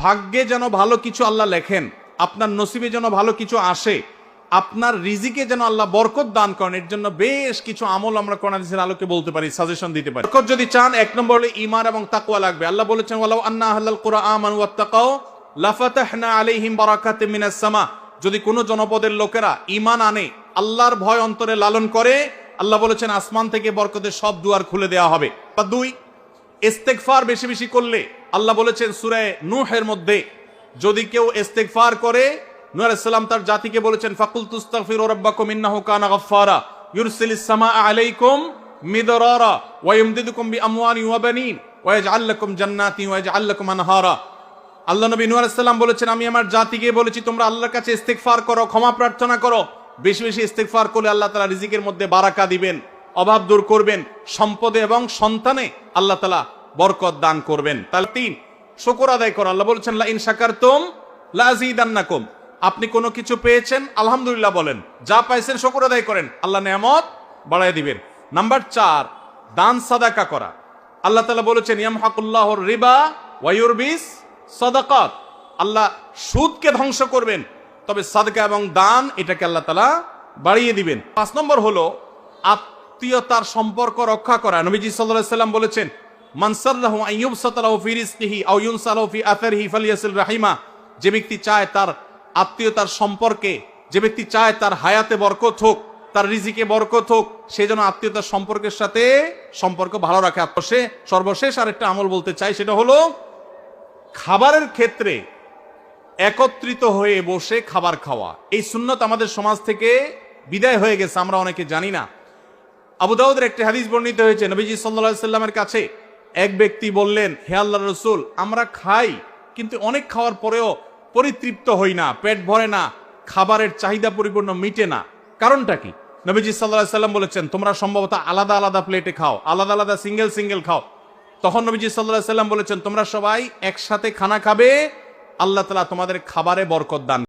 ভাগ্যে যেন ভালো কিছু আল্লাহ লেখেন, আপনার নসিবে যেন ভালো কিছু আসে, আপনার রিজিকে যেন আল্লাহ বরকত দান করেন, এর জন্য বেশ কিছু আমল আমরা কোরআন হাদিসের আলোকে বলতে পারি, সাজেশন দিতে পারি। বরকত যদি চান, এক নম্বর হলো ঈমান এবং তাকওয়া লাগবে। আল্লাহ বলেছেন ওয়ালাউ আন্না আহলাল কুরআ আমানু ওয়াত্তাকাও লাফাতাহনা আলাইহিম বারাকাতিম মিনাস সামা। যদি কোনো জনপদের লোকেরা ঈমান আনে, আল্লাহর ভয় অন্তরে লালন করে, আল্লাহ বলেছেন আসমান থেকে বরকতের সব দুয়ার খুলে দেওয়া হবে। বা দুই, ইস্তেগফার বেশি বেশি করলে, আল্লাহ বলেছেন সূরা নূহের মধ্যে, যদি কেউ ইস্তেগফার করে, নূহ আলাইহিস সালাম তার জাতিকে বলেছেন ফাকুলতু আস্তাগফিরু রাব্বাকুম ইন্নাহু কানা গাফফারা ইউরসিলিস সামাআ আলাইকুম মিদরারা ওয়া ইমদিদুকুম বিআমওয়ালিন ওয়া বানিন ওয়া ইয়াজআল লাকুম জান্নাতিন ওয়া ইয়াজআল লাকুম আনহারা। আল্লাহ নবী নূহ আলাইহিস সালাম বলেছেন, আমি আমার জাতিকে বলেছি তোমরা আল্লাহর কাছে ইস্তেগফার করো, ক্ষমা প্রার্থনা করো। বেশি বেশি ইস্তেগফার করলে আল্লাহ তাআলা রিজিকের মধ্যে বারাকা দিবেন, অভাব দূর করবেন, সম্পদে এবং সন্তানে আল্লাহ তাআলা বরকত দান করবেন। তাহলে তিন, শুকর আদায় করো। আল্লাহ বলেছেন লা ইন শাকারতুম লা আযীদান্নাকুম। আপনি কোনো কিছু পেয়েছেন, আলহামদুলিল্লাহ বলেন, যা পাইছেন শুকর আদায় করেন, আল্লাহ নেয়ামত বাড়ায় দিবেন। নাম্বার চার, দান সাদাকা করা। আল্লাহ তাআলা বলেছেন ইয়ামহাকুল্লাহুর রিবা ওয়া ইউরবিস সাদাকাত। আল্লাহ সুদকে ধ্বংস করবেন, তবে সাদকা এবং দান এটাকে আল্লাহ তাআলা বাড়িয়ে দিবেন। পাঁচ নম্বর হলো আত্মীয়তার সম্পর্ক রক্ষা করা। নবীজি সাল্লাল্লাহু আলাইহি ওয়াসাল্লাম বলেছেন মান সাররাহু আন ইউবসাতা লাহু ফি রিজকিহি আও ইউনসা লাহু ফি আথারিহি ফালইয়াসিল রাহিমা। যে ব্যক্তি চায় তার আত্মীয়তার সম্পর্কে, যে ব্যক্তি চায় তার হায়াতে বরকত হোক, তার রিজিকে বরকত হোক, সে যেন আত্মীয়তার সম্পর্কের সাথে সম্পর্ক ভালো রাখে। সর্বশেষ আরেকটা আমল বলতে চাই, সেটা হলো খাবারের ক্ষেত্রে একত্রিত হয়ে বসে খাবার খাওয়া। এই সুন্নত আমাদের সমাজ থেকে বিদায় হয়ে গেছে, আমরা অনেকে জানি না। আবু দাউদের একটি হাদিস বর্ণিত হয়েছে, নবীজি সাল্লাল্লাহু আলাইহি সাল্লামের কাছে এক ব্যক্তি বললেন, হে আল্লাহর রাসূল, আমরা খাই কিন্তু অনেক খাওয়ার পরেও পরিতৃপ্ত হই না, পেট ভরে না, খাবারের চাহিদা পরিপূর্ণ মিটে না, কারণটা কি? নবীজি সাল্লাল্লাহু আলাইহি সাল্লাম বলেছেন তোমরা সম্ভবত আলাদা আলাদা প্লেটে খাও, আলাদা আলাদা সিঙ্গেল সিঙ্গেল খাও। তখন নবীজি সাল্লাল্লাহু আলাইহি সাল্লাম বলেছেন তোমরা সবাই একসাথে খানা খাবে, আল্লাহ তাআলা তোমাদের খাবারে বরকত দান